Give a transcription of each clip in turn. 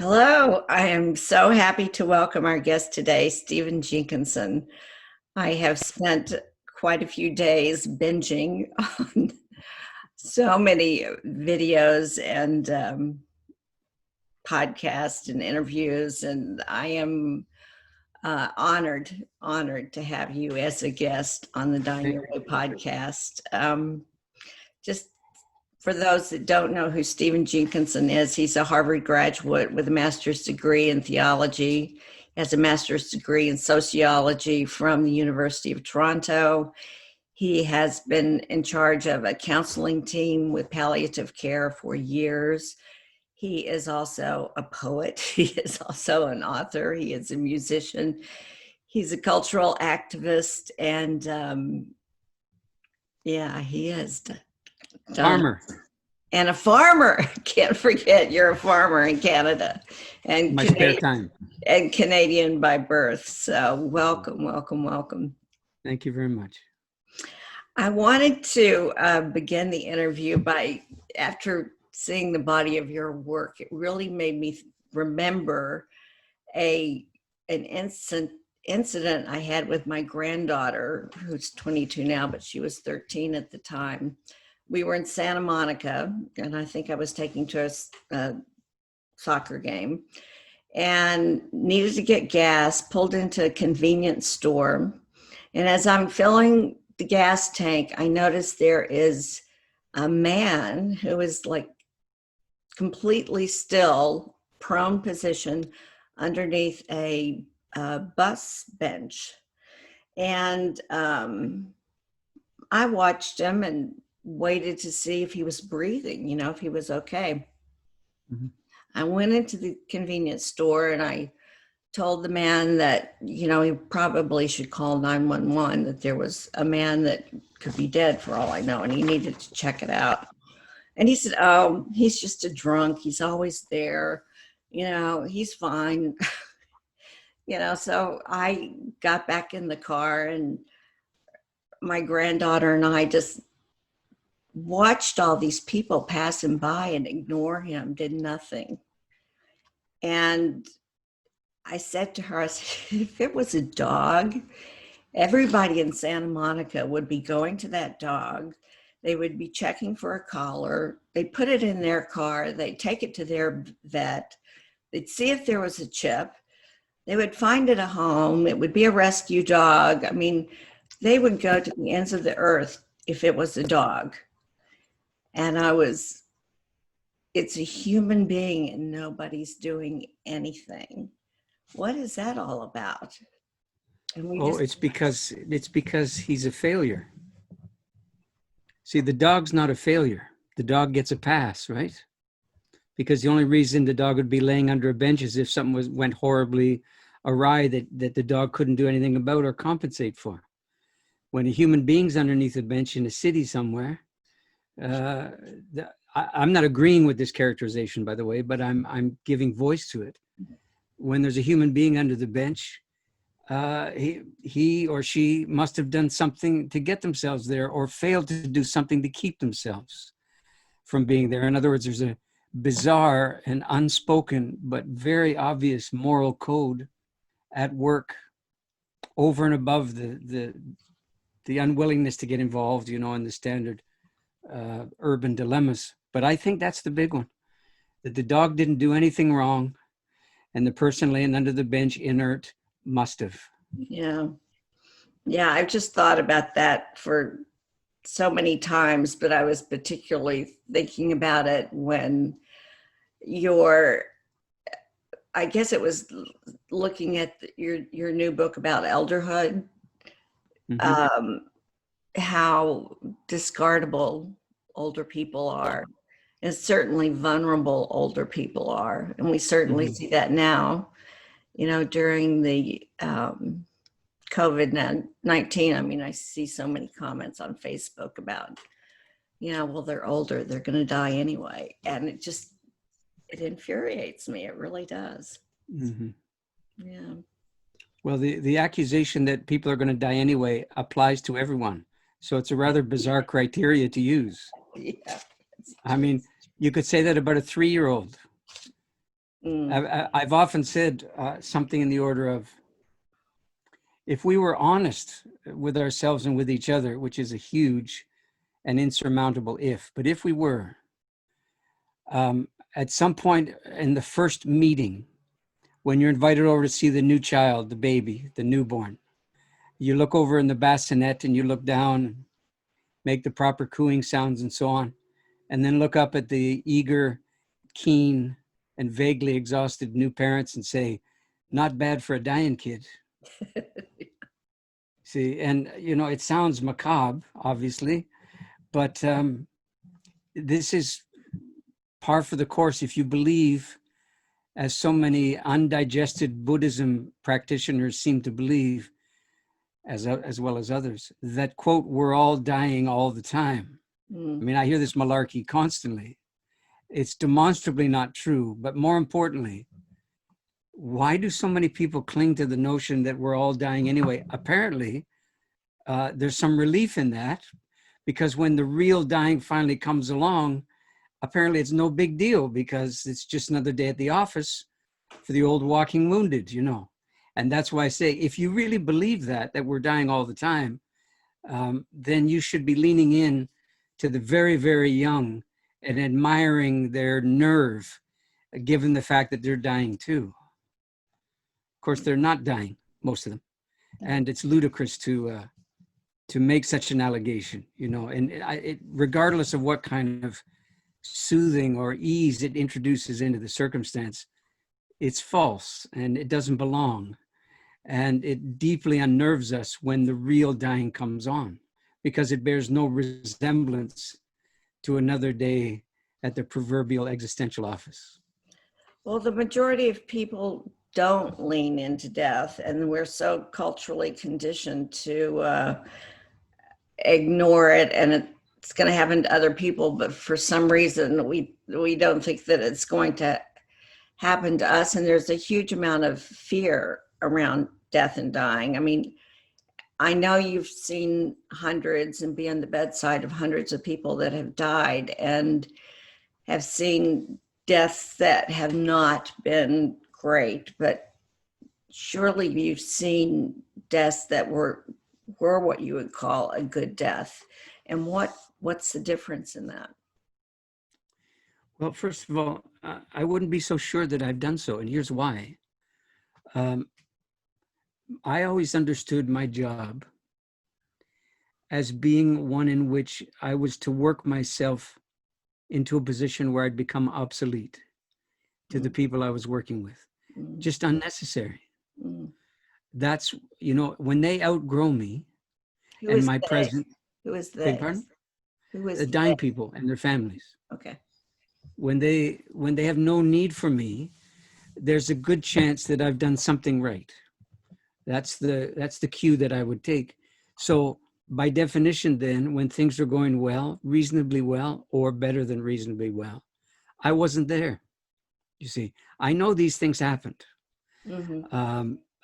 Hello, I am so happy to welcome our guest today, Stephen Jenkinson. I have spent quite a few days binging on so many videos and podcasts and interviews, and I am honored to have you as a guest on the Dine Your Way podcast. Just for those that don't know who Stephen Jenkinson is, he's a Harvard graduate with a master's degree in theology. He has a master's degree in sociology from the University of Toronto. He has been in charge of a counseling team with palliative care for years. He is also a poet. He is also an author. He is a musician. He's a cultural activist. And he has done. Farmer. And a farmer. Can't forget you're a farmer in Canada. And My spare time. And Canadian by birth. So welcome. Thank you very much. I wanted to begin the interview by, after seeing the body of your work, it really made me remember an incident I had with my granddaughter, who's 22 now, but she was 13 at the time. We were in Santa Monica, and I think I was taking to a soccer game, and needed to get gas, pulled into a convenience store. And as I'm filling the gas tank, I noticed there is a man who is like completely still, prone position underneath a bus bench. And I watched him and waited to see if he was breathing, if he was okay. Mm-hmm. I went into the convenience store and I told the man that, he probably should call 911, that there was a man that could be dead for all I know, and he needed to check it out. And he said, "Oh, he's just a drunk. He's always there. He's fine." So I got back in the car, and my granddaughter and I just watched all these people pass him by and ignore him, did nothing. And I said to her, if it was a dog, everybody in Santa Monica would be going to that dog. They would be checking for a collar. They'd put it in their car. They'd take it to their vet. They'd see if there was a chip. They would find it a home. It would be a rescue dog. I mean, they would go to the ends of the earth if it was a dog. And it's a human being and nobody's doing anything. What is that all about? It's because he's a failure. See, the dog's not a failure. The dog gets a pass, right? Because the only reason the dog would be laying under a bench is if something went horribly awry that the dog couldn't do anything about or compensate for. When a human being's underneath a bench in a city somewhere, I'm not agreeing with this characterization, by the way, but I'm giving voice to it. When there's a human being under the bench, he or she must have done something to get themselves there or failed to do something to keep themselves from being there. In other words, there's a bizarre and unspoken but very obvious moral code at work over and above the unwillingness to get involved, in the standard urban dilemmas. But I think that's the big one, that the dog didn't do anything wrong and the person laying under the bench inert must have. Yeah, I've just thought about that for so many times, but I was particularly thinking about it when I guess it was looking at your new book about elderhood, mm-hmm. How discardable older people are, and certainly vulnerable older people are. And we certainly mm-hmm. see that now, during the COVID-19. I mean, I see so many comments on Facebook about, well, they're older, they're going to die anyway. And it infuriates me. It really does. Mm-hmm. Yeah. Well, the accusation that people are going to die anyway applies to everyone. So it's a rather bizarre criteria to use. Yeah. I mean, you could say that about a 3-year-old. Mm. I've often said something in the order of, if we were honest with ourselves and with each other, which is a huge and insurmountable if, but if we were, at some point in the first meeting, when you're invited over to see the new child, the baby, the newborn, you look over in the bassinet and you look down, make the proper cooing sounds and so on, and then look up at the eager, keen, and vaguely exhausted new parents and say, not bad for a dying kid. See, and it sounds macabre, obviously, but this is par for the course if you believe, as so many undigested Buddhism practitioners seem to believe, as well as others, that, quote, we're all dying all the time. Mm. I mean, I hear this malarkey constantly. It's demonstrably not true, but more importantly, why do so many people cling to the notion that we're all dying anyway? Apparently, there's some relief in that, because when the real dying finally comes along, apparently it's no big deal, because it's just another day at the office for the old walking wounded, And that's why I say, if you really believe that we're dying all the time, then you should be leaning in to the very, very young and admiring their nerve, given the fact that they're dying too. Of course, they're not dying, most of them. And it's ludicrous to make such an allegation, and regardless of what kind of soothing or ease it introduces into the circumstance, it's false and it doesn't belong. And it deeply unnerves us when the real dying comes on, because it bears no resemblance to another day at the proverbial existential office. Well, the majority of people don't lean into death, and we're so culturally conditioned to ignore it, and it's going to happen to other people, but for some reason we don't think that it's going to happen to us. And there's a huge amount of fear around death and dying. I mean, I know you've seen hundreds and be on the bedside of hundreds of people that have died, and have seen deaths that have not been great, but surely you've seen deaths that were what you would call a good death. And what's the difference in that? Well, first of all, I wouldn't be so sure that I've done so, and here's why. I always understood my job as being one in which I was to work myself into a position where I'd become obsolete to the people I was working with, just unnecessary. That's, when they outgrow me and my present. Who is they? Who is the dying people and their families? Okay. When they have no need for me, there's a good chance that I've done something right. That's the cue that I would take. So by definition, then, when things are going well, reasonably well, or better than reasonably well, I wasn't there. You see, I know these things happened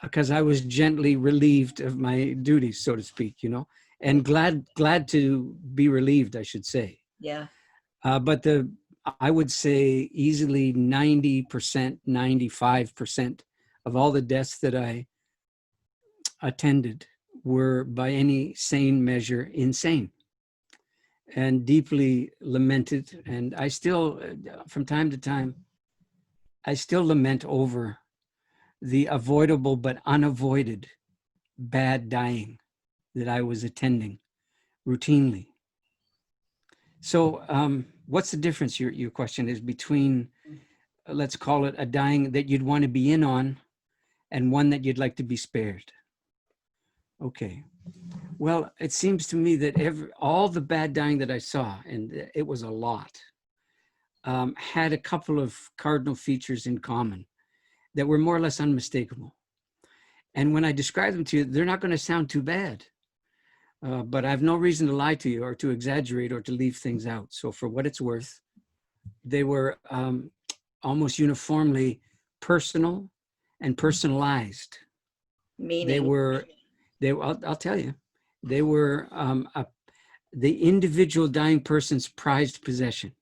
because I was gently relieved of my duties, so to speak, and glad to be relieved, I should say. Yeah. But I would say easily 90%, 95% of all the deaths that I attended were by any sane measure insane and deeply lamented. And I still, from time to time, I still lament over the avoidable but unavoided bad dying that I was attending routinely. So what's the difference, your question is, between, let's call it a dying that you'd want to be in on and one that you'd like to be spared? Okay. Well, it seems to me that all the bad dying that I saw, and it was a lot, had a couple of cardinal features in common that were more or less unmistakable. And when I describe them to you, they're not going to sound too bad. But I have no reason to lie to you or to exaggerate or to leave things out. So for what it's worth, they were almost uniformly personal and personalized. Meaning? I'll tell you, they were the individual dying person's prized possession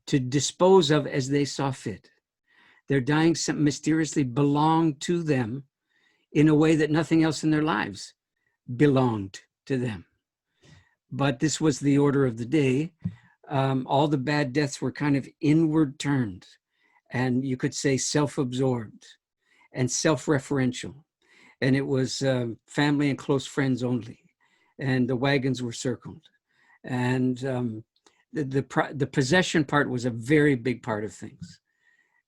to dispose of as they saw fit. Their dying mysteriously belonged to them in a way that nothing else in their lives belonged to them. But this was the order of the day. All the bad deaths were kind of inward turned, and you could say self-absorbed and self-referential. And it was family and close friends only. And the wagons were circled. And the possession part was a very big part of things.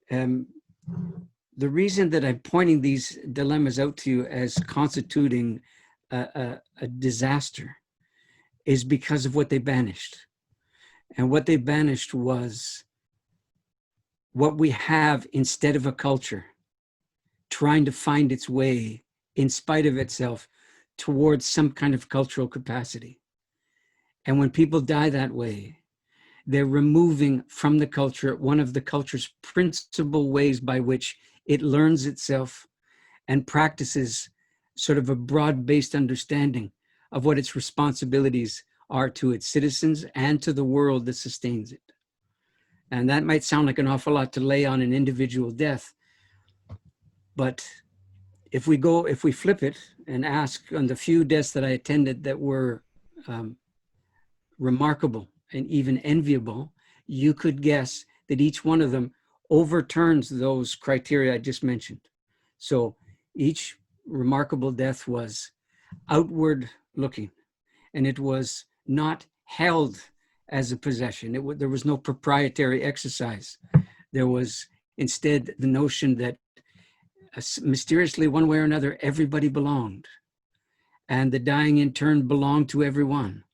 The reason that I'm pointing these dilemmas out to you as constituting a disaster is because of what they banished. And what they banished was what we have instead of a culture trying to find its way in spite of itself towards some kind of cultural capacity. And when people die that way, they're removing from the culture one of the culture's principal ways by which it learns itself and practices sort of a broad-based understanding of what its responsibilities are to its citizens and to the world that sustains it. And that might sound like an awful lot to lay on an individual death, but if we flip it and ask on the few deaths that I attended that were remarkable and even enviable, you could guess that each one of them overturns those criteria I just mentioned. So each remarkable death was outward looking, and it was not held as a possession. There was no proprietary exercise. There was instead the notion that mysteriously, one way or another, everybody belonged. And the dying in turn belonged to everyone.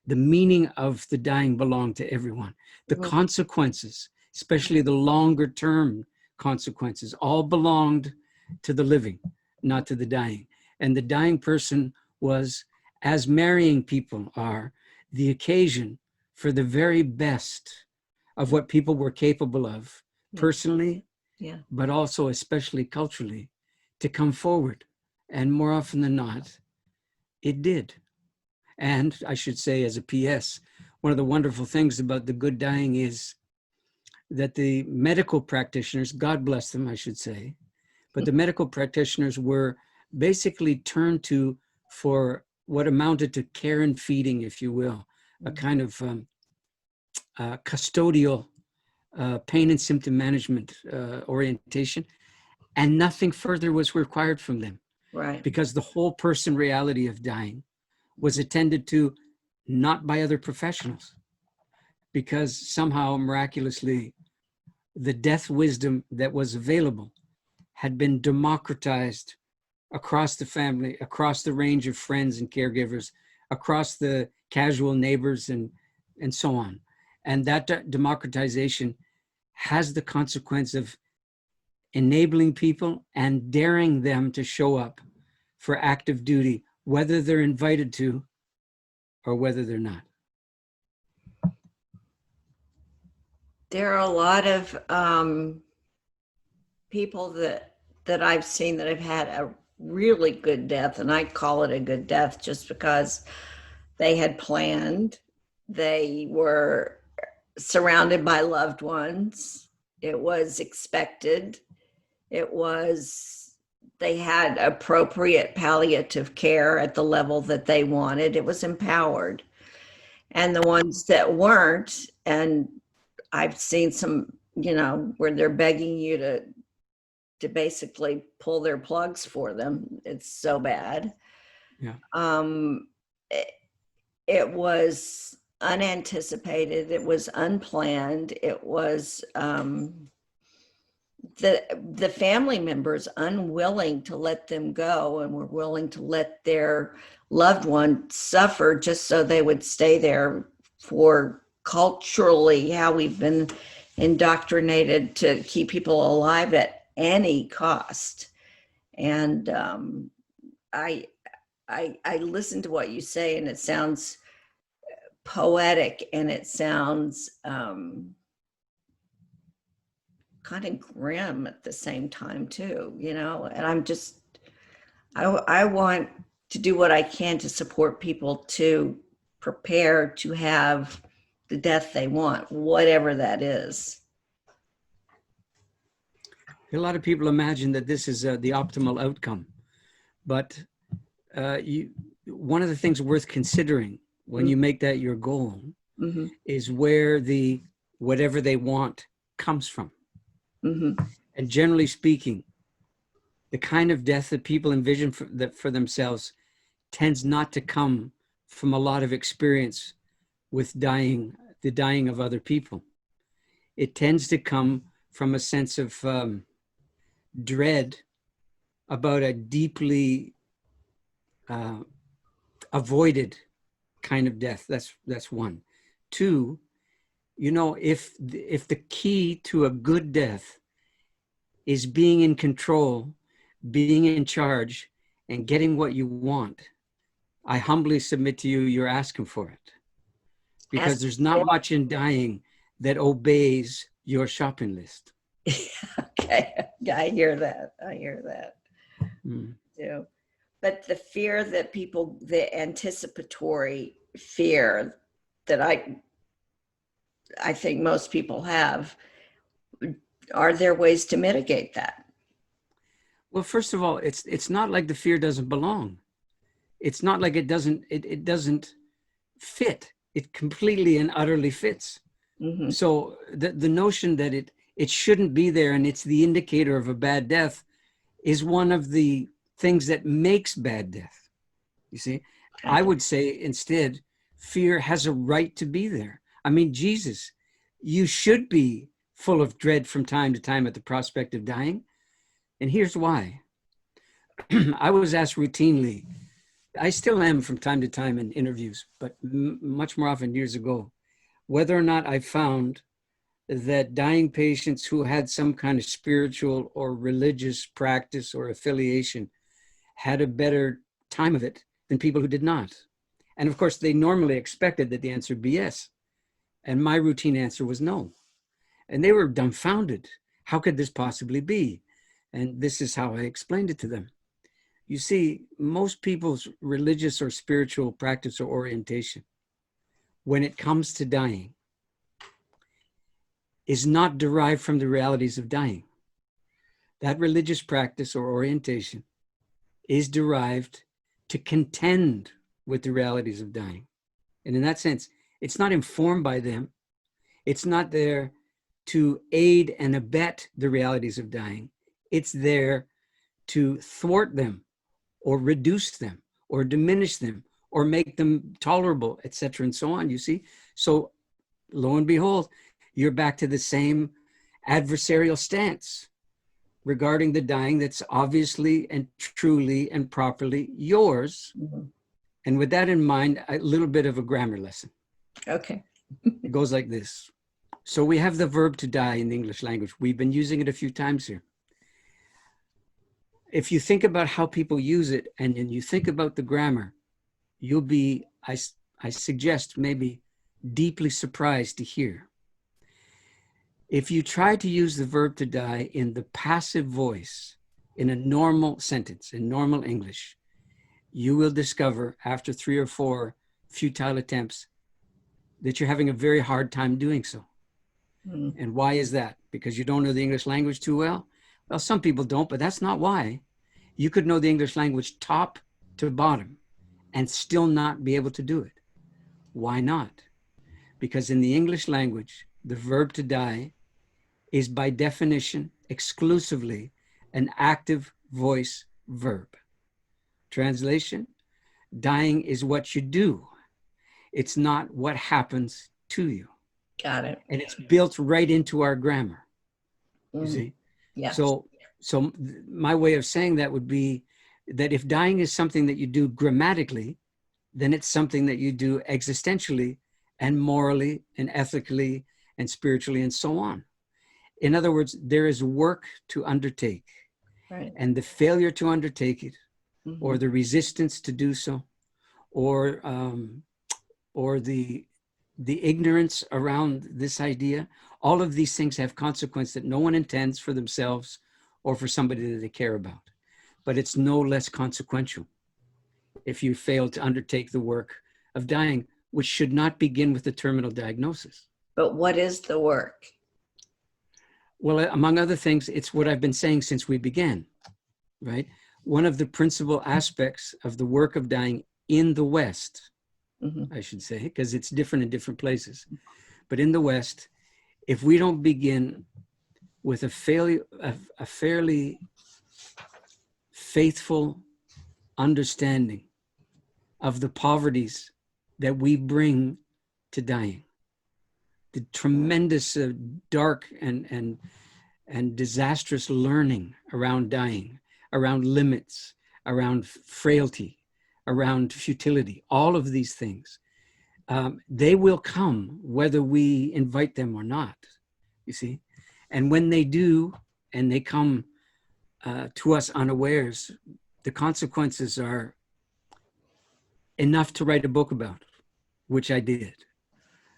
The meaning of the dying belonged to everyone. The consequences, especially the longer term consequences, all belonged to the living, not to the dying. And the dying person was, as marrying people are, the occasion for the very best of what people were capable of personally, but also especially culturally, to come forward. And more often than not, it did. And I should say, as a PS, one of the wonderful things about the good dying is that the medical practitioners, God bless them, I should say, but the medical practitioners were basically turned to for what amounted to care and feeding, if you will, a kind of custodial pain and symptom management orientation, and nothing further was required from them. Right. Because the whole person reality of dying was attended to not by other professionals, because somehow miraculously the death wisdom that was available had been democratized across the family, across the range of friends and caregivers, across the casual neighbors and so on. And that democratization has the consequence of enabling people and daring them to show up for active duty, whether they're invited to or whether they're not. There are a lot of people that I've seen that have had a really good death, and I call it a good death just because they had planned, they were surrounded by loved ones, it was expected, they had appropriate palliative care at the level that they wanted, it was empowered. And the ones that weren't, and I've seen some, where they're begging you to basically pull their plugs for them. It's so bad. Yeah. It was unanticipated. It was unplanned. It was the family members unwilling to let them go and were willing to let their loved one suffer just so they would stay there for culturally how we've been indoctrinated to keep people alive at any cost. And I listen to what you say, and it sounds poetic, and it sounds kind of grim at the same time too, and I want to do what I can to support people to prepare to have the death they want, whatever that is. A lot of people imagine that this is the optimal outcome, but one of the things worth considering when you make that your goal Mm-hmm. is where the whatever they want comes from. Mm-hmm. And generally speaking, the kind of death that people envision for themselves tends not to come from a lot of experience with dying, the dying of other people. It tends to come from a sense of dread about a deeply avoided kind of death. That's one. Two, you know, if the key to a good death is being in control, being in charge, and getting what you want, I humbly submit to you, you're asking for it. Because there's not much in dying that obeys your shopping list. Okay, I hear that. I hear that. Mm. Too. But the fear that people, the anticipatory fear that I think most people have, are there ways to mitigate that? Well, first of all, it's not like the fear doesn't belong. It's not like it doesn't fit. It completely and utterly fits. Mm-hmm. So the notion that it shouldn't be there and it's the indicator of a bad death is one of the things that makes bad death. You see, I would say instead, fear has a right to be there. I mean, Jesus, you should be full of dread from time to time at the prospect of dying. And here's why. I was asked routinely, I still am from time to time in interviews, but much more often years ago, whether or not I found that dying patients who had some kind of spiritual or religious practice or affiliation had a better time of it than people who did not. And of course, they normally expected that the answer would be yes. And my routine answer was no. And they were dumbfounded. How could this possibly be? And this is how I explained it to them. You see, most people's religious or spiritual practice or orientation, when it comes to dying, is not derived from the realities of dying. That religious practice or orientation is derived to contend with the realities of dying. And in that sense, it's not informed by them. It's not there to aid and abet the realities of dying. It's there to thwart them or reduce them or diminish them or make them tolerable, etc., and so on, you see? So lo and behold, you're back to the same adversarial stance regarding the dying that's obviously and truly and properly yours. Mm-hmm. And with that in mind, a little bit of a grammar lesson. Okay. It goes like this. So we have the verb to die in the English language. We've been using it a few times here. If you think about how people use it and then you think about the grammar, you'll be, I suggest, maybe deeply surprised to hear. If you try to use the verb to die in the passive voice in a normal sentence, in normal English, you will discover after 3 or 4 futile attempts that you're having a very hard time doing so. Mm. And why is that? Because you don't know the English language too well? Well, some people don't, but that's not why. You could know the English language top to bottom and still not be able to do it. Why not? Because in the English language, the verb to die is by definition exclusively an active voice verb. Translation, dying is what you do. It's not what happens to you. Got it. And it's built right into our grammar. You see? Yeah. So my way of saying that would be that if dying is something that you do grammatically, then it's something that you do existentially and morally and ethically and spiritually and so on. In other words, there is work to undertake. Right. And the failure to undertake it, mm-hmm. or the resistance to do so, or the ignorance around this idea, all of these things have consequence that no one intends for themselves or for somebody that they care about. But it's no less consequential if you fail to undertake the work of dying, which should not begin with the terminal diagnosis. But what is the work? Well, among other things, it's what I've been saying since we began, right? One of the principal aspects of the work of dying in the West, I should say, because it's different in different places, but in the West, if we don't begin with a fairly faithful understanding of the poverties that we bring to dying, the tremendous dark and disastrous learning around dying, around limits, around frailty, around futility, all of these things, they will come whether we invite them or not, you see. And when they do, and they come to us unawares, the consequences are enough to write a book about, which I did.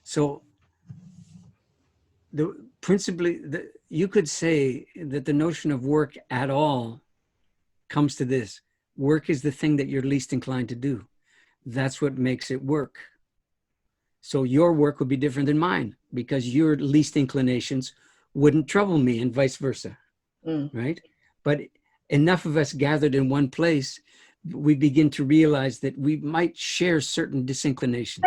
So you could say that the notion of work at all comes to this. Work is the thing that you're least inclined to do. That's what makes it work. So your work would be different than mine because your least inclinations wouldn't trouble me and vice versa, right? But enough of us gathered in one place, we begin to realize that we might share certain disinclinations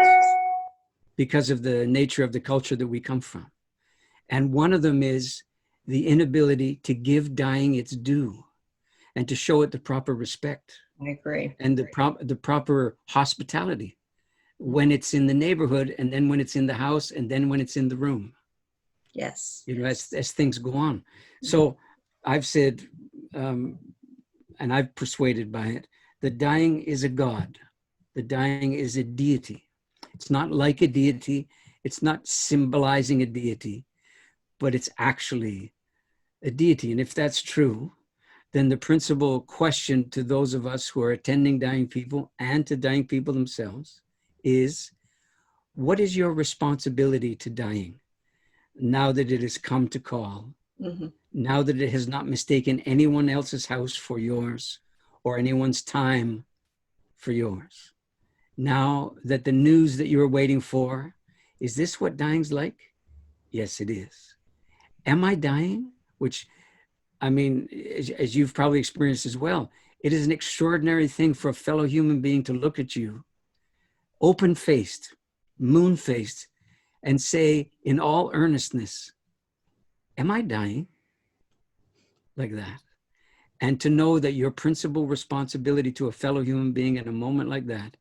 because of the nature of the culture that we come from. And one of them is the inability to give dying its due and to show it the proper respect. I agree. And the proper hospitality when it's in the neighborhood, and then when it's in the house, and then when it's in the room. Yes. You know, as things go on. So I've said, and I've persuaded by it, that dying is a God. The dying is a deity. It's not like a deity. It's not symbolizing a deity, but it's actually a deity. And if that's true, then the principal question to those of us who are attending dying people and to dying people themselves is, what is your responsibility to dying now that it has come to call, now that it has not mistaken anyone else's house for yours or anyone's time for yours? Now that the news that you're waiting for, is this what dying's like? Yes, it is. Am I dying? Which, I mean, as you've probably experienced as well, it is an extraordinary thing for a fellow human being to look at you, open-faced, moon-faced, and say in all earnestness, am I dying? Like that. And to know that your principal responsibility to a fellow human being in a moment like that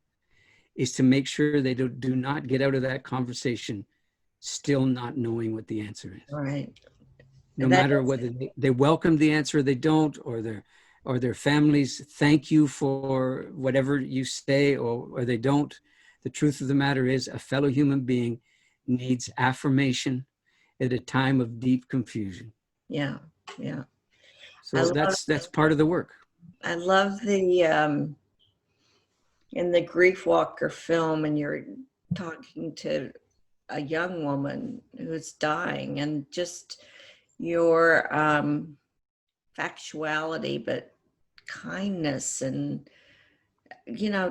is to make sure they do not get out of that conversation still not knowing what the answer is. Right. No matter whether they welcome the answer or they don't, or their families thank you for whatever you say or they don't. The truth of the matter is a fellow human being needs affirmation at a time of deep confusion. Yeah, yeah. So that's part of the work. I love the in the Grief Walker film, and you're talking to a young woman who's dying, and just your factuality, but kindness, and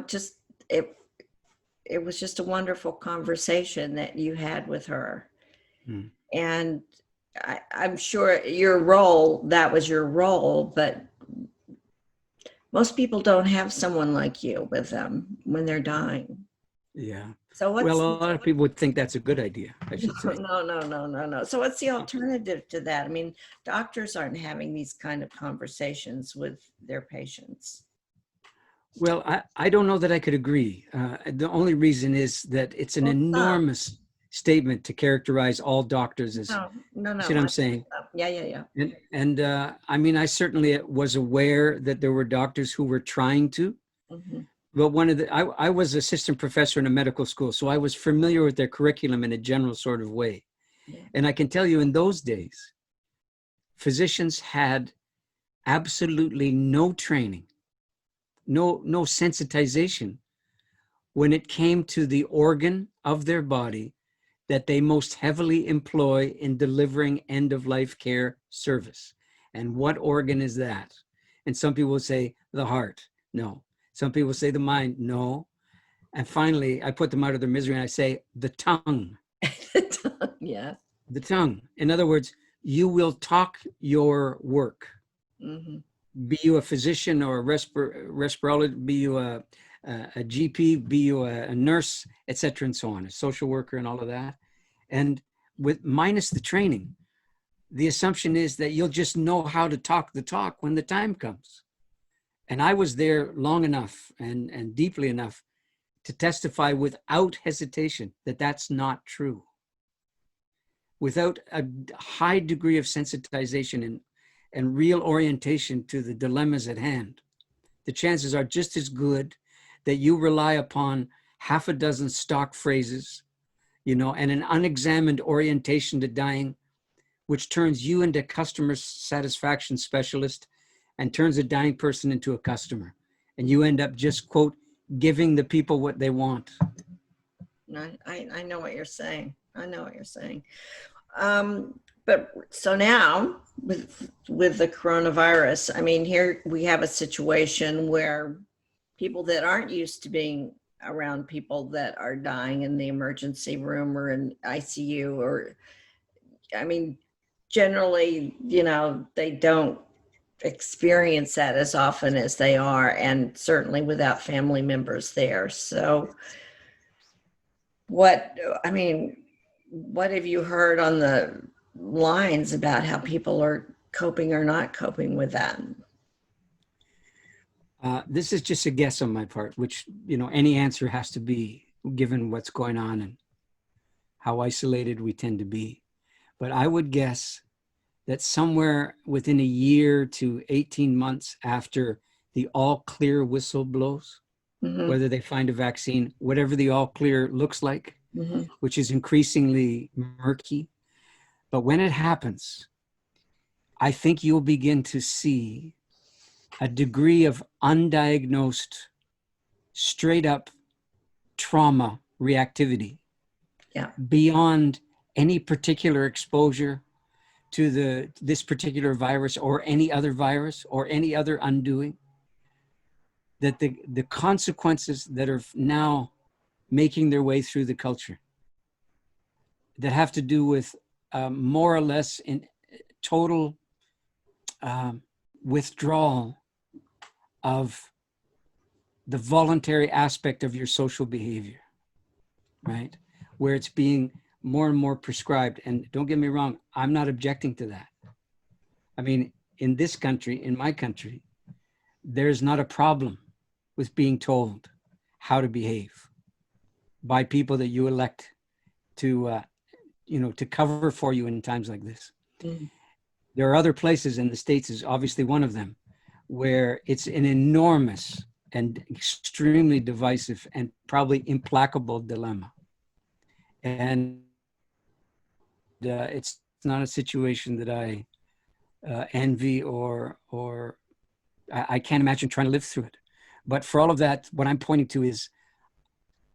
just it was just a wonderful conversation that you had with her. And I'm sure that was your role, but most people don't have someone like you with them when they're dying. Yeah. So a lot of people would think that's a good idea, I should say. No. So what's the alternative to that? I mean, doctors aren't having these kind of conversations with their patients. Well, I don't know that I could agree. The only reason is that it's an enormous statement to characterize all doctors as, no. See what I'm saying? Yeah. And I mean, I certainly was aware that there were doctors who were trying to, but I was assistant professor in a medical school, so I was familiar with their curriculum in a general sort of way. Yeah. And I can tell you in those days, physicians had absolutely no training, no sensitization when it came to the organ of their body that they most heavily employ in delivering end-of-life care service. And what organ is that? And some people will say the heart. No. Some people say the mind. No. And finally, I put them out of their misery and I say the tongue. The tongue, yeah. The tongue. In other words, you will talk your work. Mm-hmm. Be you a physician or a respirologist, be you a GP, be you a nurse, etc., and so on, a social worker and all of that. And with minus the training, the assumption is that you'll just know how to talk the talk when the time comes. And I was there long enough and deeply enough to testify without hesitation that that's not true. Without a high degree of sensitization and real orientation to the dilemmas at hand, the chances are just as good that you rely upon half a dozen stock phrases, and an unexamined orientation to dying, which turns you into customer satisfaction specialist and turns a dying person into a customer. And you end up just, quote, giving the people what they want. I know what you're saying. I know what you're saying. But so now with the coronavirus, I mean, here we have a situation where people that aren't used to being around people that are dying in the emergency room or in ICU, or, I mean, generally, they don't experience that as often as they are, and certainly without family members there. So what have you heard on the lines about how people are coping or not coping with that? This is just a guess on my part, which, any answer has to be given what's going on and how isolated we tend to be. But I would guess that somewhere within a year to 18 months after the all clear whistle blows, Mm-hmm. whether they find a vaccine, whatever the all clear looks like, Mm-hmm. which is increasingly murky. But when it happens, I think you'll begin to see a degree of undiagnosed, straight up trauma reactivity. Yeah. Beyond any particular exposure to this particular virus or any other virus or any other undoing, that the consequences that are now making their way through the culture that have to do with more or less in total withdrawal of the voluntary aspect of your social behavior, right? Where it's being more and more prescribed. And don't get me wrong, I'm not objecting to that. I mean, in this country, in my country, there's not a problem with being told how to behave by people that you elect to, to cover for you in times like this. Mm-hmm. There are other places, and the States is obviously one of them, where it's an enormous and extremely divisive and probably implacable dilemma. And it's not a situation that I envy or I can't imagine trying to live through it. But for all of that, what I'm pointing to is,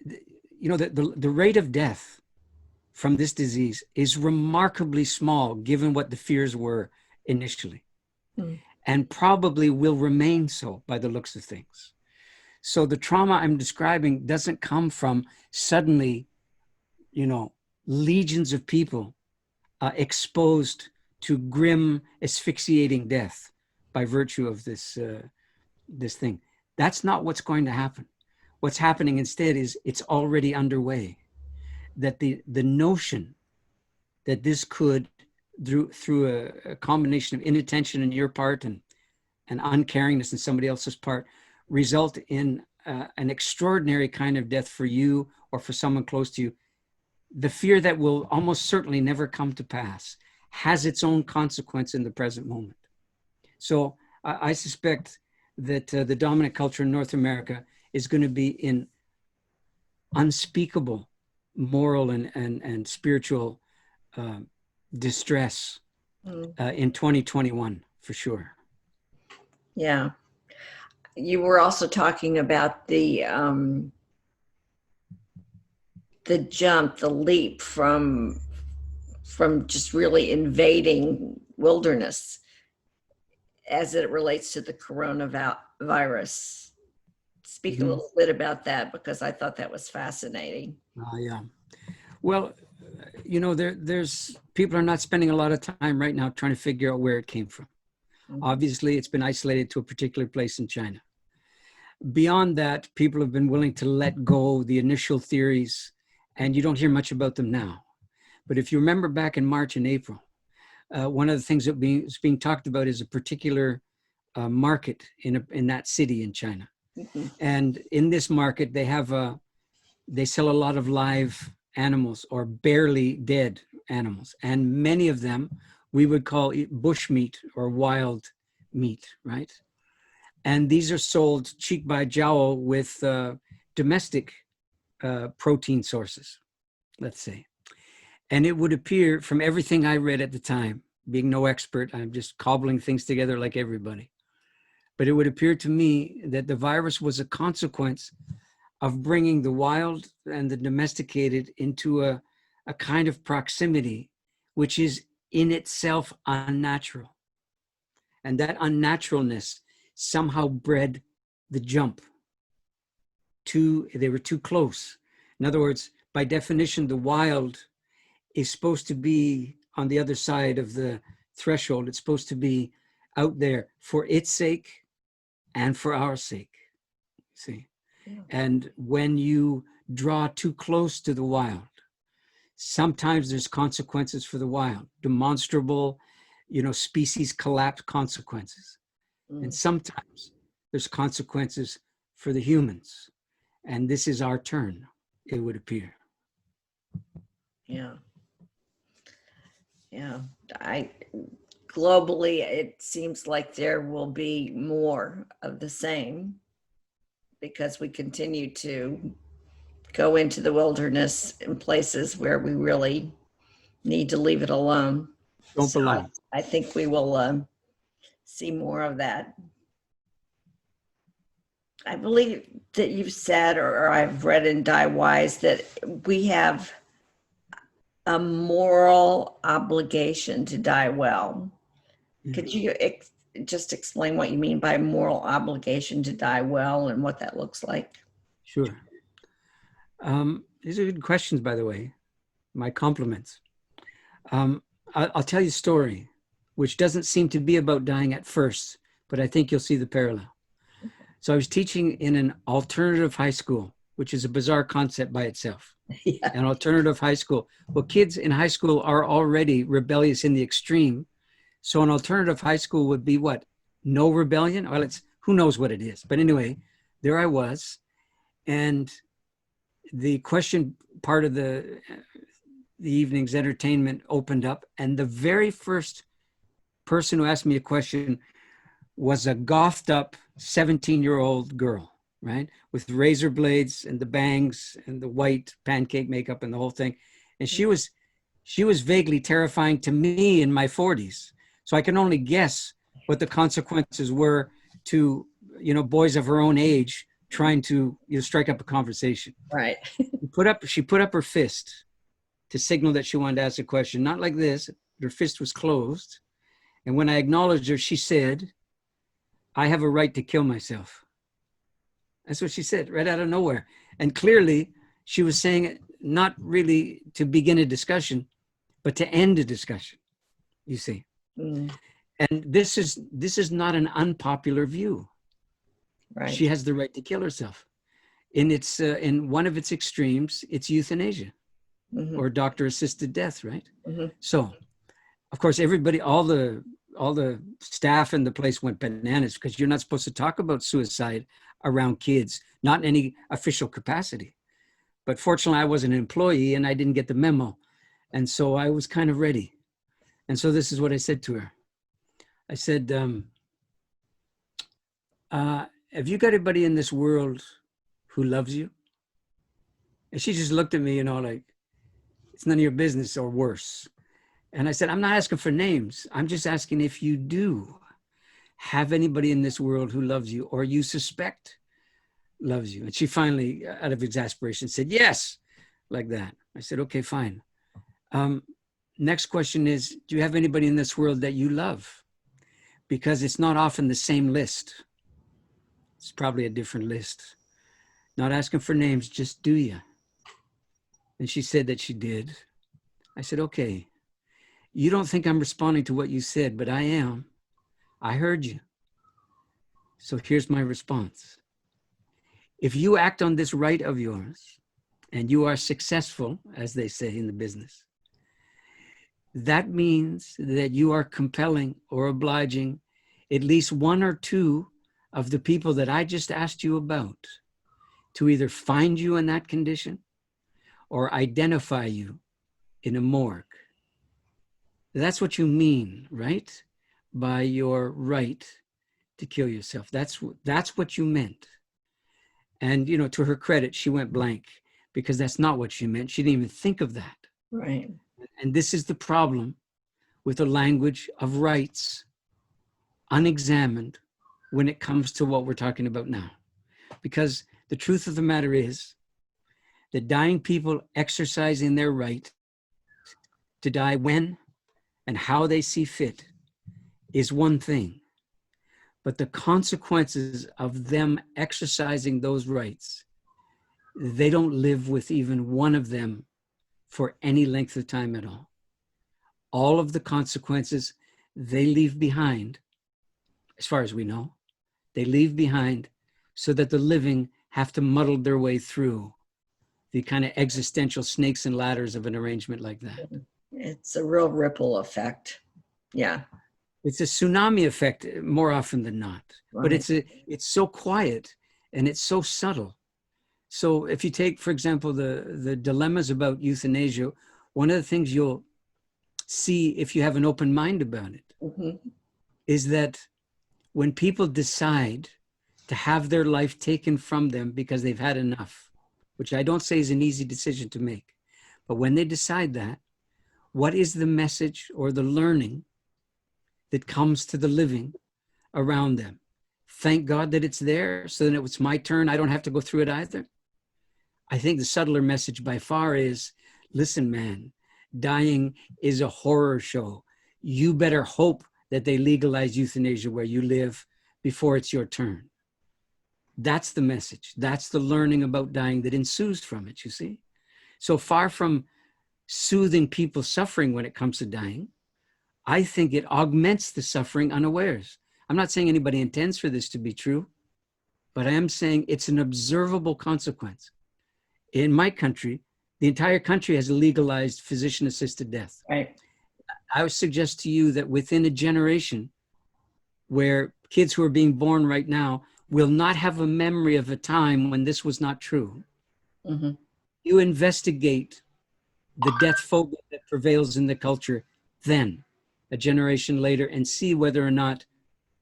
the rate of death from this disease is remarkably small, given what the fears were initially, and probably will remain so by the looks of things. So the trauma I'm describing doesn't come from suddenly, legions of people exposed to grim, asphyxiating death by virtue of this thing. That's not what's going to happen. What's happening instead is it's already underway. That the notion that this could, through a combination of inattention on your part and uncaringness on somebody else's part, result in an extraordinary kind of death for you or for someone close to you, the fear that will almost certainly never come to pass has its own consequence in the present moment. So I suspect that the dominant culture in North America is going to be in unspeakable moral and spiritual distress in 2021, for sure. Yeah. You were also talking about the jump, the leap from just really invading wilderness as it relates to the coronavirus. Speak a little bit about that, because I thought that was fascinating. Yeah. Well, you know, there's people are not spending a lot of time right now trying to figure out where it came from. Obviously, it's been isolated to a particular place in China. Beyond that, people have been willing to let go the initial theories, and you don't hear much about them now. But if you remember back in March and April, one of the things that is being talked about is a particular market in that city in China. And in this market, they sell a lot of live animals or barely dead animals. And many of them we would call bush meat or wild meat, right? And these are sold cheek by jowl with domestic protein sources, let's say. And it would appear from everything I read at the time, being no expert, I'm just cobbling things together like everybody. But it would appear to me that the virus was a consequence of bringing the wild and the domesticated into a kind of proximity, which is in itself unnatural. And that unnaturalness somehow bred the jump. They were too close. In other words, by definition, the wild is supposed to be on the other side of the threshold. It's supposed to be out there for its sake and for our sake, see? Yeah. And when you draw too close to the wild, sometimes there's consequences for the wild, demonstrable, species collapse consequences. And sometimes there's consequences for the humans. And this is our turn, it would appear. Yeah. Yeah. Globally, it seems like there will be more of the same because we continue to go into the wilderness in places where we really need to leave it alone. Don't belong. I think we will see more of that. I believe that you've said, or I've read in Die Wise, that we have a moral obligation to die well. Could you just explain what you mean by moral obligation to die well and what that looks like? Sure. These are good questions, by the way. My compliments. I'll tell you a story, which doesn't seem to be about dying at first, but I think you'll see the parallel. So I was teaching in an alternative high school, which is a bizarre concept by itself. Yeah. An alternative high school. Well, kids in high school are already rebellious in the extreme. So an alternative high school would be what? No rebellion? Well, who knows what it is. But anyway, there I was. And the question part of the evening's entertainment opened up. And the very first person who asked me a question was a gothed up 17-year-old girl, right? With razor blades and the bangs and the white pancake makeup and the whole thing. And she was vaguely terrifying to me in my 40s. So I can only guess what the consequences were to, boys of her own age trying to strike up a conversation. Right. She put up her fist to signal that she wanted to ask a question. Not like this. Her fist was closed. And when I acknowledged her, she said, "I have a right to kill myself." That's what she said, right out of nowhere. And clearly, she was saying it not really to begin a discussion, but to end a discussion, you see. Mm. And this is not an unpopular view. Right. She has the right to kill herself. In one of its extremes, it's euthanasia, mm-hmm. or doctor-assisted death, right? Mm-hmm. So, of course, everybody, all the staff in the place went bananas because you're not supposed to talk about suicide around kids, not in any official capacity. But fortunately, I was an employee and I didn't get the memo. And so I was kind of ready. And so this is what I said to her. I said, have you got anybody in this world who loves you? And she just looked at me, like, it's none of your business, or worse. And I said, I'm not asking for names. I'm just asking if you do have anybody in this world who loves you or you suspect loves you. And she finally, out of exasperation, said, yes, like that. I said, okay, fine. Next question is, do you have anybody in this world that you love? Because it's not often the same list. It's probably a different list. Not asking for names, just do you? And she said that she did. I said, okay, you don't think I'm responding to what you said, but I am. I heard you. So here's my response. If you act on this right of yours and you are successful, as they say in the business, that means that you are compelling or obliging at least one or two of the people that I just asked you about to either find you in that condition or identify you in a morgue. That's what you mean, right? By your right to kill yourself. That's what you meant. And, you know, to her credit, she went blank because that's not what she meant. She didn't even think of that. Right. And this is the problem with a language of rights unexamined when it comes to what we're talking about now. Because the truth of the matter is that dying people exercising their right to die when and how they see fit is one thing. But the consequences of them exercising those rights, they don't live with even one of them for any length of time at all. All of the consequences they leave behind, as far as we know, they leave behind so that the living have to muddle their way through the kind of existential snakes and ladders of an arrangement like that. It's a real ripple effect. Yeah. It's a tsunami effect more often than not, Right. but it's so quiet and it's so subtle. So if you take, for example, the dilemmas about euthanasia, one of the things you'll see if you have an open mind about it is that when people decide to have their life taken from them because they've had enough, which I don't say is an easy decision to make, but when they decide that, what is the message or the learning that comes to the living around them? Thank God that it's there so that it's my turn. I don't have to go through it either. I think the subtler message by far is, listen, man, dying is a horror show. You better hope that they legalize euthanasia where you live before it's your turn. That's the message. That's the learning about dying that ensues from it, you see? So far from soothing people's suffering when it comes to dying, I think it augments the suffering unawares. I'm not saying anybody intends for this to be true, but I am saying it's an observable consequence. In my country, the entire country has legalized physician-assisted death. Right. I would suggest to you that within a generation where kids who are being born right now will not have a memory of a time when this was not true. You investigate the death phobia that prevails in the culture then, a generation later, and see whether or not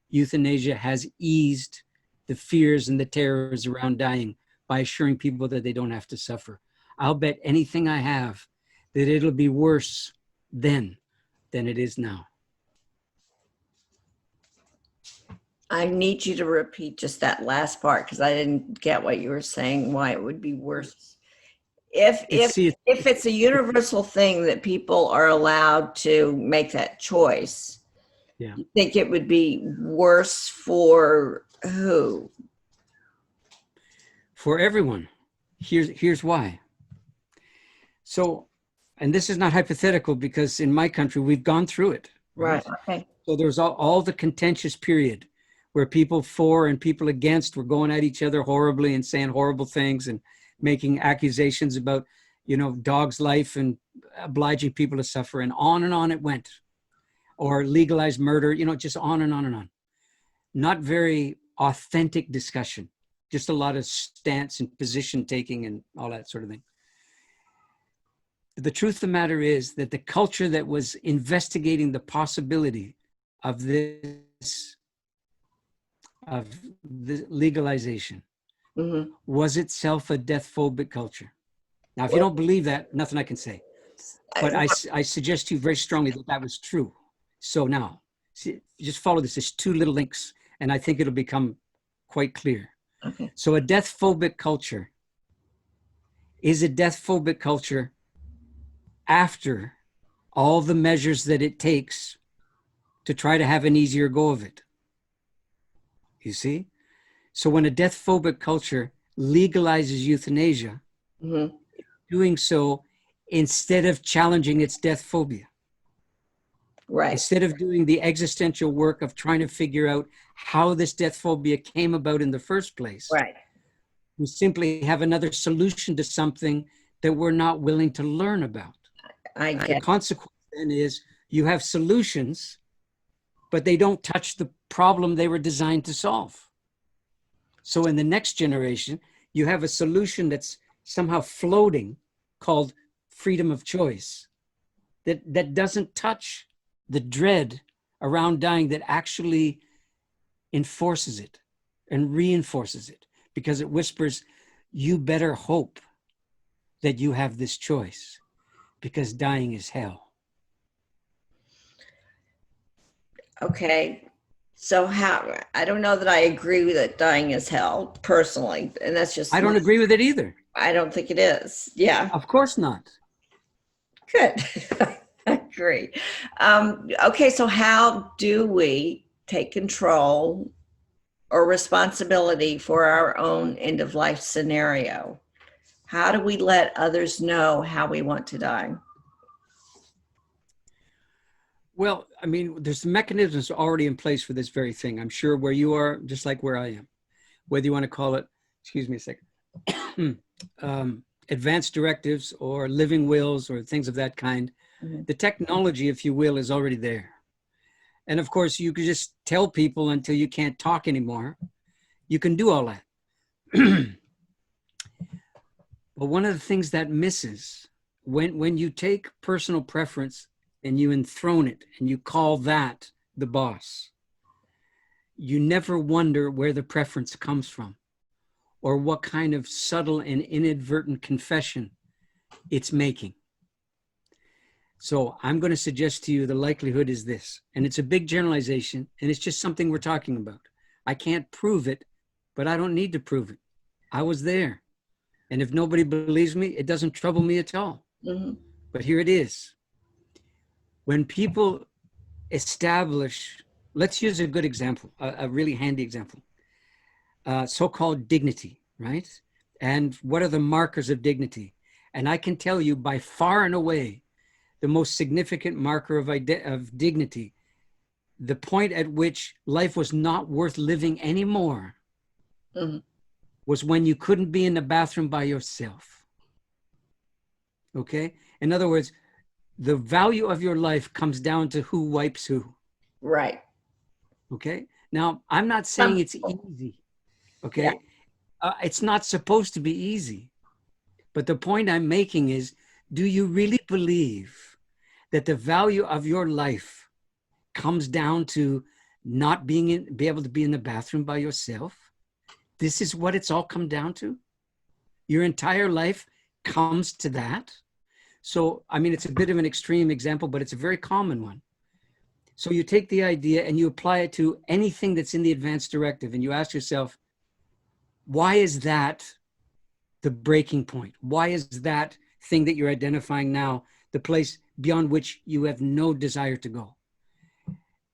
euthanasia has eased the fears and the terrors around dying by assuring people that they don't have to suffer. I'll bet anything I have that it'll be worse then than it is now. I need you to repeat just that last part because I didn't get what you were saying, why it would be worse. If it's a universal thing that people are allowed to make that choice, yeah, you think it would be worse for who? For everyone. Here's why. So, and this is not hypothetical because in my country, we've gone through it. Right. Okay. So there's all the contentious period where people for and people against were going at each other horribly and saying horrible things and making accusations about, you know, dog's life and obliging people to suffer, and on it went. Or legalized murder, you know, just on and on and on. Not very authentic discussion, just a lot of stance and position taking and all that sort of thing. The truth of the matter is that the culture that was investigating the possibility of this legalization was itself a deathphobic culture. Now, if you don't believe that, nothing I can say. But I suggest to you very strongly that that was true. So now, see, just follow this. There's two little links, and I think it'll become quite clear. Okay. So a deathphobic culture is a deathphobic culture after all the measures that it takes to try to have an easier go of it. You see? So when a deathphobic culture legalizes euthanasia, doing so instead of challenging its death phobia. Right. Instead of doing the existential work of trying to figure out how this death phobia came about in the first place. Right. We simply have another solution to something that we're not willing to learn about. The consequence then is you have solutions, but they don't touch the problem they were designed to solve. So in the next generation, you have a solution that's somehow floating called freedom of choice that doesn't touch the dread around dying, that actually enforces it and reinforces it, because it whispers, you better hope that you have this choice, because dying is hell. Okay. So I don't know that I agree with it, dying is hell, personally. And that's just, I don't agree with it either. I don't think it is. Yeah. Of course not. Good. I agree. Okay. So how do we take control or responsibility for our own end of life scenario? How do we let others know how we want to die? Well, I mean, there's mechanisms already in place for this very thing. I'm sure where you are, just like where I am, whether you want to call it, excuse me a second, advanced directives or living wills or things of that kind. Mm-hmm. The technology, if you will, is already there. And of course, you could just tell people until you can't talk anymore. You can do all that. But one of the things that misses when you take personal preference and you enthrone it and you call that the boss, you never wonder where the preference comes from or what kind of subtle and inadvertent confession it's making. So I'm going to suggest to you the likelihood is this, and it's a big generalization, and it's just something we're talking about. I can't prove it, but I don't need to prove it. I was there. And if nobody believes me, it doesn't trouble me at all. Mm-hmm. But here it is. When people establish, let's use a good example, a really handy example, so-called dignity, right? And what are the markers of dignity? And I can tell you by far and away, the most significant marker of dignity, the point at which life was not worth living anymore, mm-hmm. was when you couldn't be in the bathroom by yourself. Okay? In other words, the value of your life comes down to who wipes who. Right. Okay? Now, I'm not saying it's easy. Okay? Yeah. It's not supposed to be easy. But the point I'm making is, do you really believe that the value of your life comes down to not be able to be in the bathroom by yourself? This is what it's all come down to? Your entire life comes to that? So, I mean, it's a bit of an extreme example, but it's a very common one. So you take the idea and you apply it to anything that's in the advanced directive, and you ask yourself, why is that the breaking point? Why is that thing that you're identifying now the place beyond which you have no desire to go?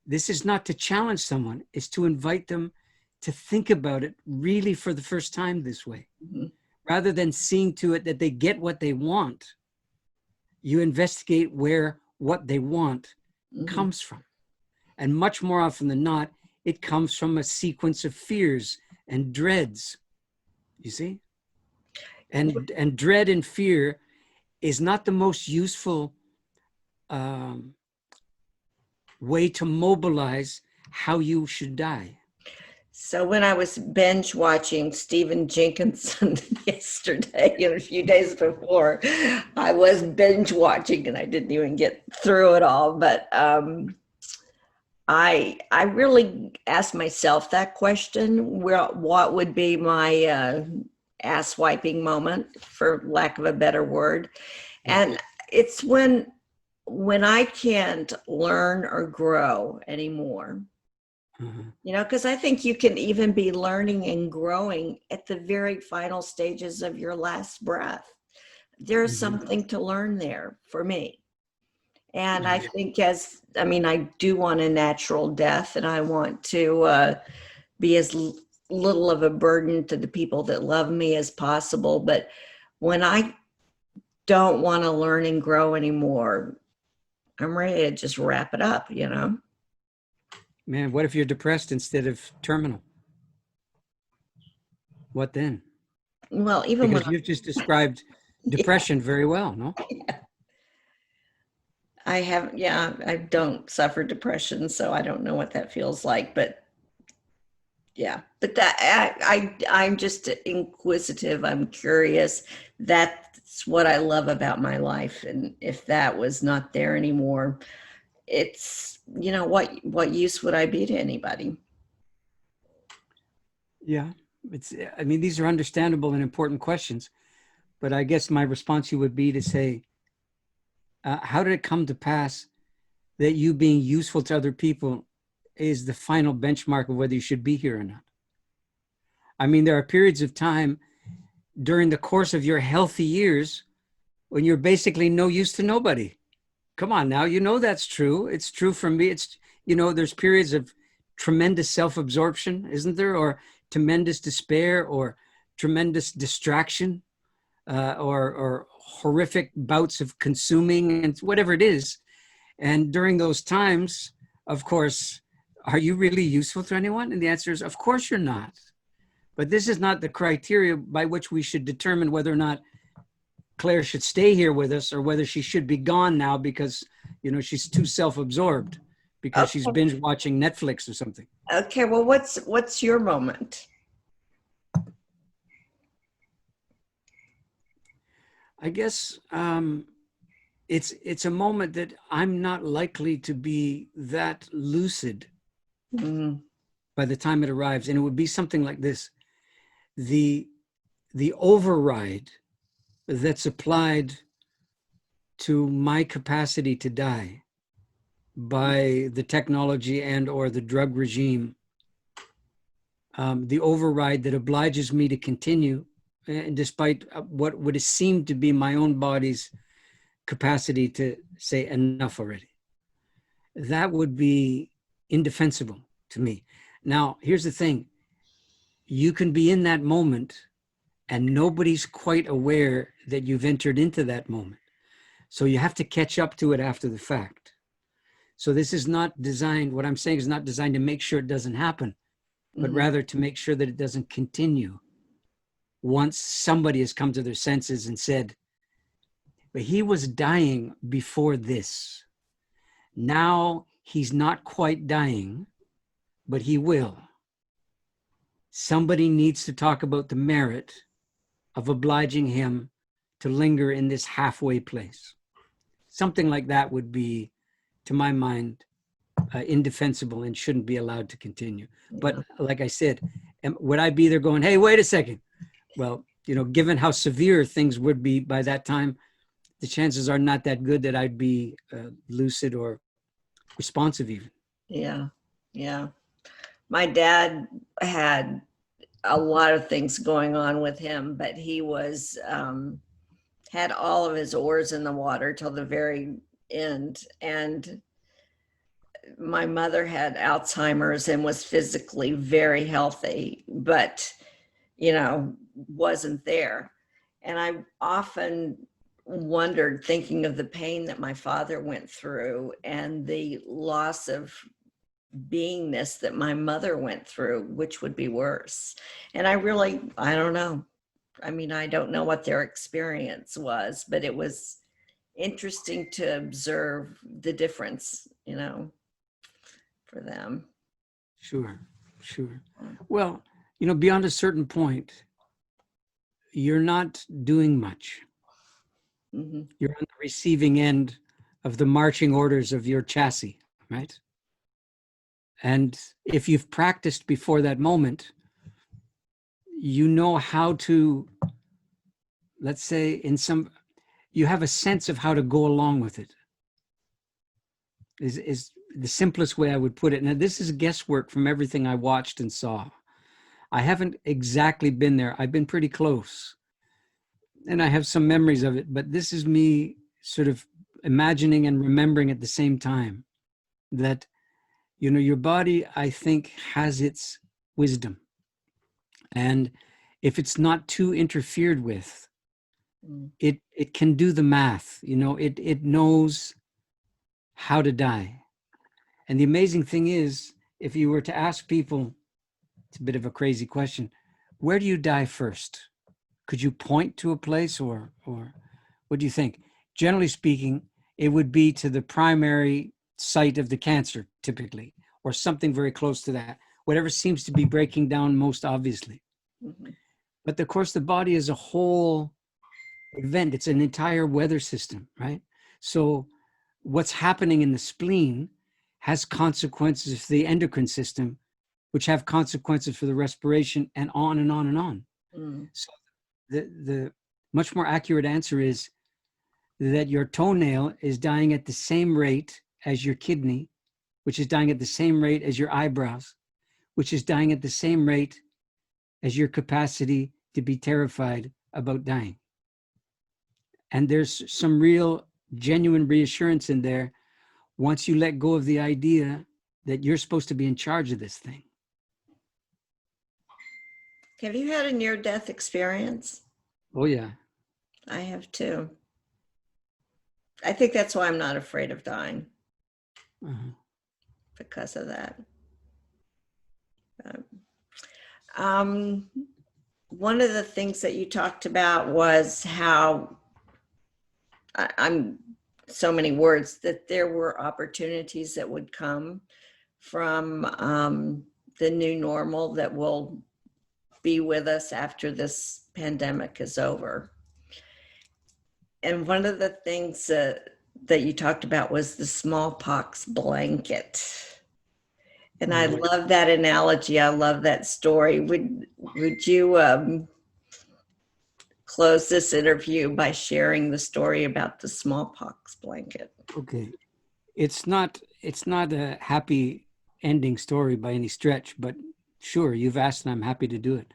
This is not to challenge someone, it's to invite them to think about it really for the first time this way. Mm-hmm. Rather than seeing to it that they get what they want, you investigate where what they want mm-hmm. comes from. And much more often than not, it comes from a sequence of fears and dreads, you see? And dread and fear is not the most useful way to mobilize how you should die. So when I was binge watching Stephen Jenkinson yesterday, a few days before, I was binge watching and I didn't even get through it all. But I really asked myself that question: what would be my ass wiping moment, for lack of a better word? And it's when I can't learn or grow anymore. Mm-hmm. Because I think you can even be learning and growing at the very final stages of your last breath. There's mm-hmm. something to learn there for me. And mm-hmm. I think I do want a natural death, and I want to be as little of a burden to the people that love me as possible. But when I don't want to learn and grow anymore. I'm ready to just wrap it up, you know? Man, what if you're depressed instead of terminal? What then? Well, even when Because you've just described depression very well, no? I have, yeah, I don't suffer depression, so I don't know what that feels like, but yeah, but that I'm just inquisitive. I'm curious. That's what I love about my life. And if that was not there anymore, it's, you know, what use would I be to anybody? Yeah, I mean, these are understandable and important questions, but I guess my response to you would be to say, how did it come to pass that you being useful to other people is the final benchmark of whether you should be here or not? I mean, there are periods of time during the course of your healthy years when you're basically no use to nobody. Come on now, you know that's true. It's true for me. It's, you know, there's periods of tremendous self-absorption, isn't there? Or tremendous despair or tremendous distraction or horrific bouts of consuming and whatever it is. And during those times, of course, are you really useful to anyone? And the answer is, of course you're not. But this is not the criteria by which we should determine whether or not Claire should stay here with us or whether she should be gone now because, you know, she's too self-absorbed because she's Okay. binge watching Netflix or something. Okay. Well, what's your moment? I guess it's a moment that I'm not likely to be that lucid Mm, by the time it arrives. And it would be something like this. The override that's applied to my capacity to die by the technology and or the drug regime, the override that obliges me to continue, and despite what would seem to be my own body's capacity to say enough already. That would be indefensible to me. Now, here's the thing. You can be in that moment and nobody's quite aware that you've entered into that moment. So you have to catch up to it after the fact. So this is not designed, what I'm saying is not designed to make sure it doesn't happen, but mhm. rather to make sure that it doesn't continue once somebody has come to their senses and said, but he was dying before this. Now he's not quite dying, but he will. Somebody needs to talk about the merit of obliging him to linger in this halfway place. Something like that would be, to my mind, indefensible and shouldn't be allowed to continue. But like I said, would I be there going, hey, wait a second? Well, you know, given how severe things would be by that time, the chances are not that good that I'd be lucid or responsive even. Yeah. Yeah. My dad had a lot of things going on with him, but he was had all of his oars in the water till the very end. And my mother had Alzheimer's and was physically very healthy, but, you know, wasn't there. And I often wondered, thinking of the pain that my father went through and the loss of beingness that my mother went through, which would be worse. And I don't know. I mean, I don't know what their experience was, but it was interesting to observe the difference, you know, for them. Sure, sure. Well, you know, beyond a certain point, you're not doing much. Mm-hmm. You're on the receiving end of the marching orders of your chassis, right? And if you've practiced before that moment, you know how to, let's say, you have a sense of how to go along with it, is the simplest way I would put it. Now, this is guesswork from everything I watched and saw. I haven't exactly been there. I've been pretty close. And I have some memories of it, but this is me sort of imagining and remembering at the same time that, you know, your body, I think, has its wisdom. And if it's not too interfered with, Mm. It can do the math, it knows how to die. And the amazing thing is, if you were to ask people, it's a bit of a crazy question, where do you die first? Could you point to a place, or what do you think? Generally speaking, it would be to the primary site of the cancer, typically, or something very close to that, whatever seems to be breaking down most obviously. Mhm. But of course, the body is a whole event. It's an entire weather system, right? So what's happening in the spleen has consequences for the endocrine system, which have consequences for the respiration, and on and on and on. Mm. So the much more accurate answer is that your toenail is dying at the same rate as your kidney, which is dying at the same rate as your eyebrows, which is dying at the same rate as your capacity to be terrified about dying. And there's some real genuine reassurance in there once you let go of the idea that you're supposed to be in charge of this thing. Have you had a near-death experience? Oh, yeah. I have too. I think that's why I'm not afraid of dying, Uh-huh. because of that. Um, one of the things that you talked about was how I'm so many words, that there were opportunities that would come from the new normal that will be with us after this pandemic is over. And one of the things that you talked about was the smallpox blanket. And I love that analogy. I love that story. Would you close this interview by sharing the story about the smallpox blanket? Okay. It's not a happy ending story by any stretch, but sure, you've asked and I'm happy to do it.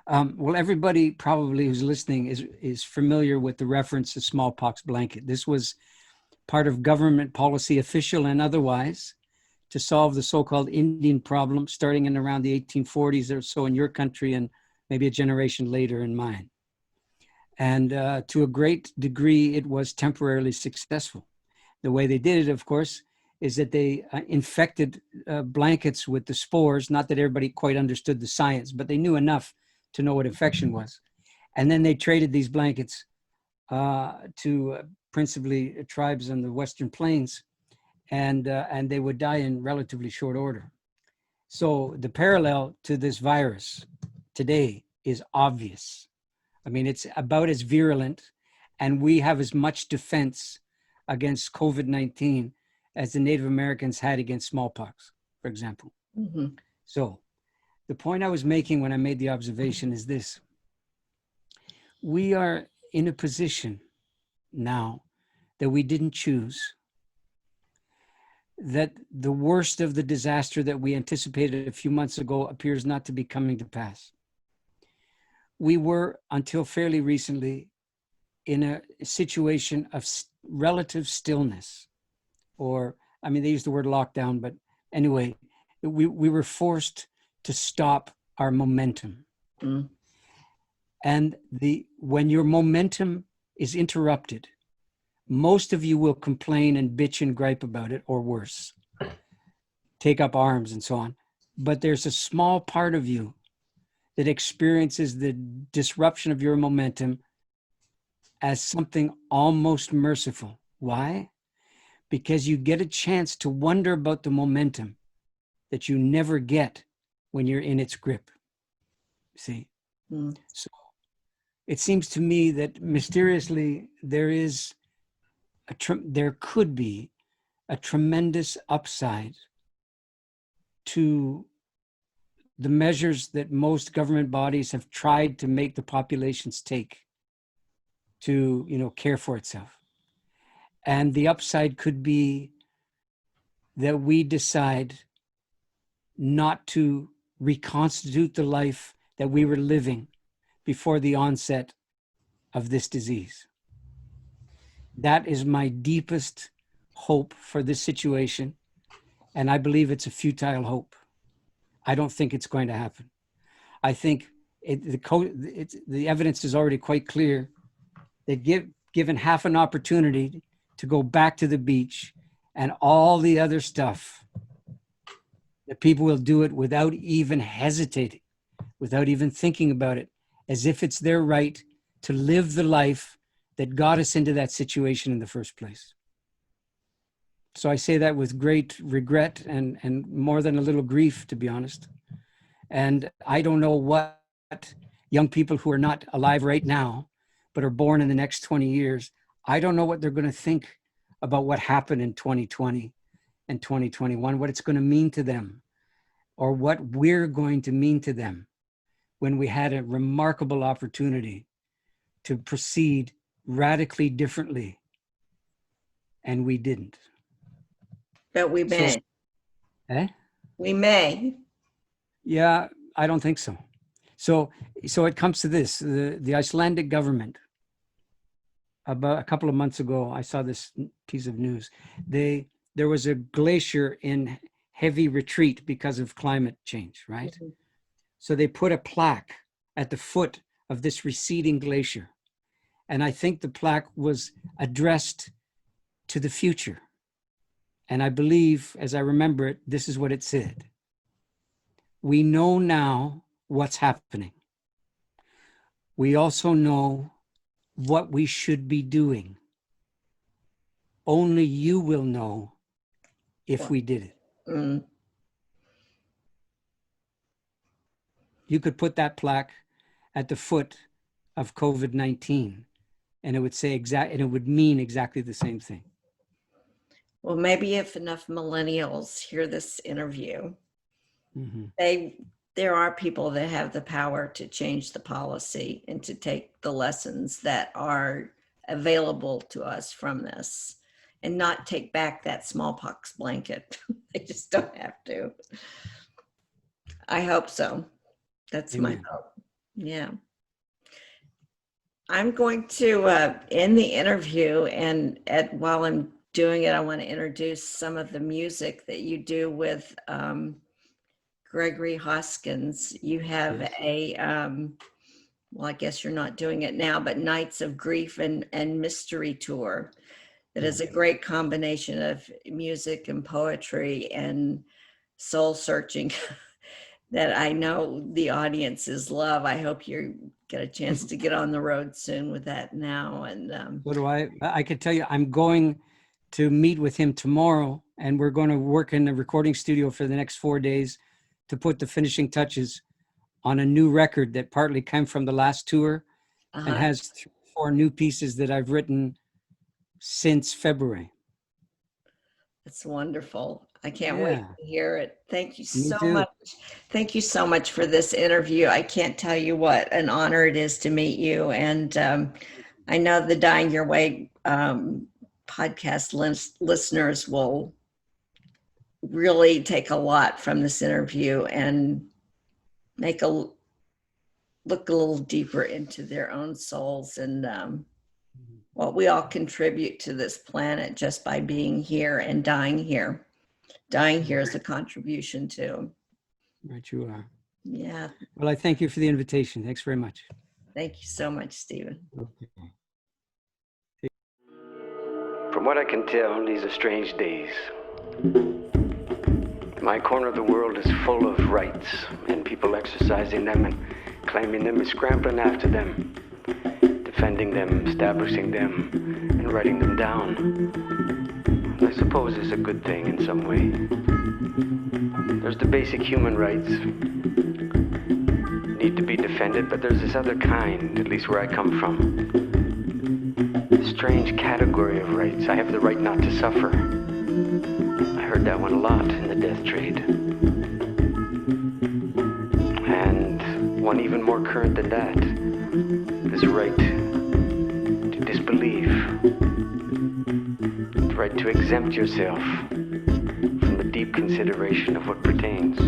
Well, everybody probably who's listening is familiar with the reference to smallpox blanket. This was part of government policy, official and otherwise, to solve the so-called Indian problem, starting in around the 1840s or so in your country, and maybe a generation later in mine. And to a great degree, it was temporarily successful. The way they did it, of course, is that they infected blankets with the spores. Not that everybody quite understood the science, but they knew enough to know what infection was. And then they traded these blankets to principally tribes on the Western Plains, and they would die in relatively short order. So the parallel to this virus today is obvious. I mean, it's about as virulent, and we have as much defense against COVID-19 as the Native Americans had against smallpox, for example. Mm-hmm. So the point I was making when I made the observation is this. We are in a position now that we didn't choose, that the worst of the disaster that we anticipated a few months ago appears not to be coming to pass. We were, until fairly recently, in a situation of relative stillness, or, I mean, they use the word lockdown, but anyway, we were forced to stop our momentum. Mm. And when your momentum is interrupted, most of you will complain and bitch and gripe about it, or worse, take up arms and so on. But there's a small part of you that experiences the disruption of your momentum as something almost merciful. Why? Because you get a chance to wonder about the momentum that you never get when you're in its grip. See? Mm. So it seems to me that mysteriously there could be a tremendous upside to the measures that most government bodies have tried to make the populations take to, care for itself. And the upside could be that we decide not to reconstitute the life that we were living before the onset of this disease. That is my deepest hope for this situation. And I believe it's a futile hope. I don't think it's going to happen. I think the evidence is already quite clear They'd given half an opportunity to go back to the beach, and all the other stuff, that people will do it without even hesitating, without even thinking about it, as if it's their right to live the life that got us into that situation in the first place. So I say that with great regret and more than a little grief, to be honest. And I don't know what young people who are not alive right now, but are born in the next 20 years, I don't know what they're going to think about what happened in 2020 and 2021, what it's going to mean to them, or what we're going to mean to them when we had a remarkable opportunity to proceed radically differently, and we didn't. But we may. So, We may. Yeah, I don't think so. So it comes to this: the Icelandic government. About a couple of months ago, I saw this piece of news. There was a glacier in heavy retreat because of climate change, right? Mm-hmm. So they put a plaque at the foot of this receding glacier. And I think the plaque was addressed to the future. And I believe, as I remember it, this is what it said. We know now what's happening. We also know what we should be doing. Only you will know if we did it. Mm. You could put that plaque at the foot of COVID-19 and it would say and it would mean exactly the same thing. Well, maybe if enough millennials hear this interview, mm-hmm. There are people that have the power to change the policy and to take the lessons that are available to us from this and not take back that smallpox blanket. They just don't have to. I hope so. That's Amen. My hope. Yeah. I'm going to end the interview, and while I'm doing it, I want to introduce some of the music that you do with Gregory Hoskins. You have a, well, I guess you're not doing it now, but Nights of Grief and Mystery Tour. That is a great combination of music and poetry and soul searching that I know the audiences love. I hope you get a chance to get on the road soon with that now. And what do I can tell you, I'm going to meet with him tomorrow, and we're going to work in the recording studio for the next 4 days to put the finishing touches on a new record that partly came from the last tour and has 4 new pieces that I've written since February. That's wonderful. I can't wait to hear it. Thank you so much. Thank you so much for this interview. I can't tell you what an honor it is to meet you. And I know the Dying Your Way podcast listeners will really take a lot from this interview and look a little deeper into their own souls and what we all contribute to this planet just by being here and dying here. Dying here is a contribution too. Right, you are. Yeah. Well, I thank you for the invitation. Thanks very much. Thank you so much, Stephen. Okay. From what I can tell, these are strange days. My corner of the world is full of rights and people exercising them and claiming them and scrambling after them, defending them, establishing them, and writing them down. I suppose it's a good thing in some way. There's the basic human rights, need to be defended, but there's this other kind, at least where I come from. A strange category of rights. I have the right not to suffer. I heard that one a lot in the death trade. And one even more current than that is a right to disbelieve. The right to exempt yourself from the deep consideration of what pertains.